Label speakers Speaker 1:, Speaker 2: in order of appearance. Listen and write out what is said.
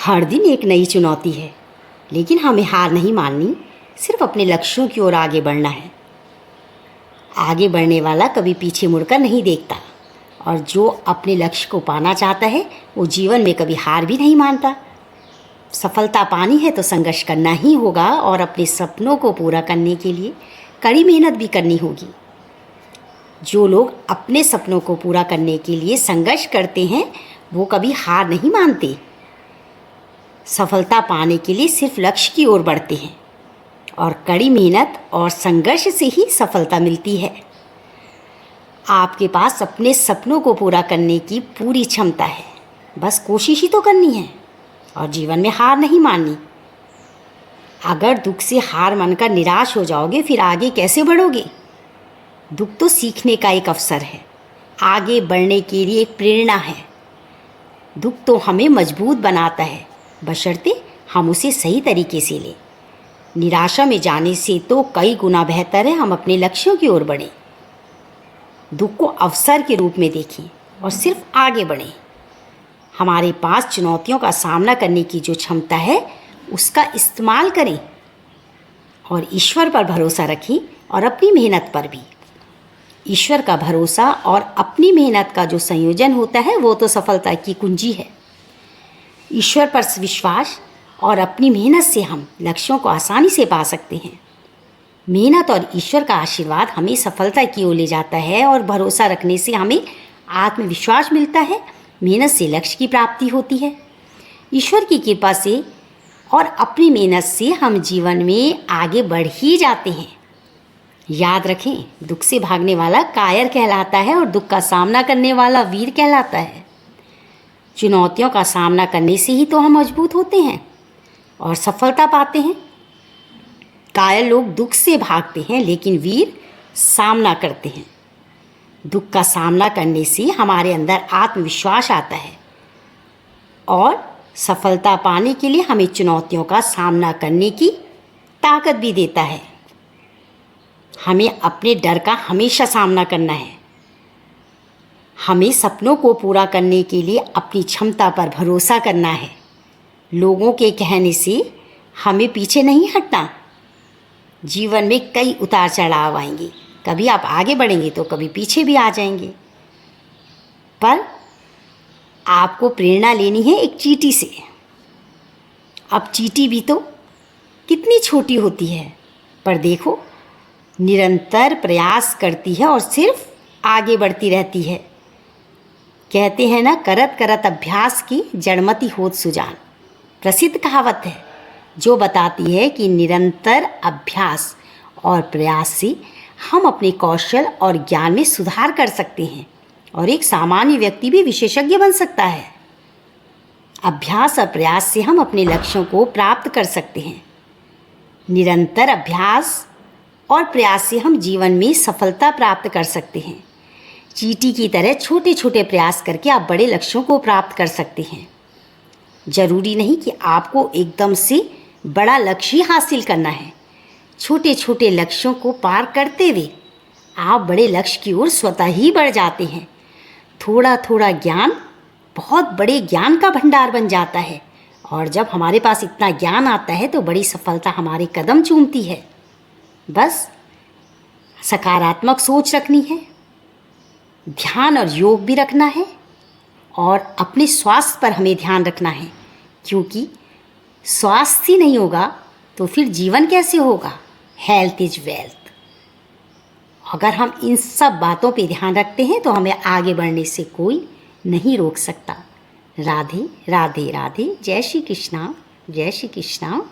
Speaker 1: हर दिन एक नई चुनौती है, लेकिन हमें हार नहीं माननी, सिर्फ अपने लक्ष्यों की ओर आगे बढ़ना है। आगे बढ़ने वाला कभी पीछे मुड़कर नहीं देखता और जो अपने लक्ष्य को पाना चाहता है वो जीवन में कभी हार भी नहीं मानता। सफलता पानी है तो संघर्ष करना ही होगा और अपने सपनों को पूरा करने के लिए कड़ी मेहनत भी करनी होगी। जो लोग अपने सपनों को पूरा करने के लिए संघर्ष करते हैं वो कभी हार नहीं मानते। सफलता पाने के लिए सिर्फ लक्ष्य की ओर बढ़ते हैं और कड़ी मेहनत और संघर्ष से ही सफलता मिलती है। आपके पास अपने सपनों को पूरा करने की पूरी क्षमता है, बस कोशिश ही तो करनी है और जीवन में हार नहीं माननी। अगर दुख से हार मानकर निराश हो जाओगे फिर आगे कैसे बढ़ोगे? दुख तो सीखने का एक अवसर है, आगे बढ़ने के लिए एक प्रेरणा है। दुख तो हमें मजबूत बनाता है, बशर्ते हम उसे सही तरीके से लें। निराशा में जाने से तो कई गुना बेहतर है हम अपने लक्ष्यों की ओर बढ़ें। दुख को अवसर के रूप में देखें और सिर्फ आगे बढ़ें। हमारे पास चुनौतियों का सामना करने की जो क्षमता है उसका इस्तेमाल करें और ईश्वर पर भरोसा रखें और अपनी मेहनत पर भी। ईश्वर का भरोसा और अपनी मेहनत का जो संयोजन होता है वो तो सफलता की कुंजी है। ईश्वर पर विश्वास और अपनी मेहनत से हम लक्ष्यों को आसानी से पा सकते हैं। मेहनत और ईश्वर का आशीर्वाद हमें सफलता की ओर ले जाता है और भरोसा रखने से हमें आत्मविश्वास मिलता है। मेहनत से लक्ष्य की प्राप्ति होती है। ईश्वर की कृपा से और अपनी मेहनत से हम जीवन में आगे बढ़ ही जाते हैं। याद रखें, दुख से भागने वाला कायर कहलाता है और दुख का सामना करने वाला वीर कहलाता है। चुनौतियों का सामना करने से ही तो हम मजबूत होते हैं और सफलता पाते हैं। कायर लोग दुख से भागते हैं लेकिन वीर सामना करते हैं। दुख का सामना करने से हमारे अंदर आत्मविश्वास आता है और सफलता पाने के लिए हमें चुनौतियों का सामना करने की ताकत भी देता है। हमें अपने डर का हमेशा सामना करना है। हमें सपनों को पूरा करने के लिए अपनी क्षमता पर भरोसा करना है। लोगों के कहने से हमें पीछे नहीं हटना। जीवन में कई उतार चढ़ाव आएंगे, कभी आप आगे बढ़ेंगे तो कभी पीछे भी आ जाएंगे, पर आपको प्रेरणा लेनी है एक चींटी से। अब चींटी भी तो कितनी छोटी होती है, पर देखो निरंतर प्रयास करती है और सिर्फ आगे बढ़ती रहती है। कहते हैं ना, करत करत अभ्यास की जड़मति होत सुजान। प्रसिद्ध कहावत है जो बताती है कि निरंतर अभ्यास और प्रयास से हम अपने कौशल और ज्ञान में सुधार कर सकते हैं और एक सामान्य व्यक्ति भी विशेषज्ञ बन सकता है। अभ्यास और प्रयास से हम अपने लक्ष्यों को प्राप्त कर सकते हैं। निरंतर अभ्यास और प्रयास से हम जीवन में सफलता प्राप्त कर सकते हैं। चींटी की तरह छोटे छोटे प्रयास करके आप बड़े लक्ष्यों को प्राप्त कर सकते हैं। जरूरी नहीं कि आपको एकदम से बड़ा लक्ष्य ही हासिल करना है। छोटे छोटे लक्ष्यों को पार करते हुए आप बड़े लक्ष्य की ओर स्वतः ही बढ़ जाते हैं। थोड़ा थोड़ा ज्ञान बहुत बड़े ज्ञान का भंडार बन जाता है और जब हमारे पास इतना ज्ञान आता है तो बड़ी सफलता हमारे कदम चूमती है। बस सकारात्मक सोच रखनी है, ध्यान और योग भी रखना है और अपने स्वास्थ्य पर हमें ध्यान रखना है, क्योंकि स्वास्थ्य ही नहीं होगा तो फिर जीवन कैसे होगा? Health is wealth. अगर हम इन सब बातों पे ध्यान रखते हैं तो हमें आगे बढ़ने से कोई नहीं रोक सकता। राधे राधे राधे। जय श्री कृष्णा, जय श्री कृष्णा।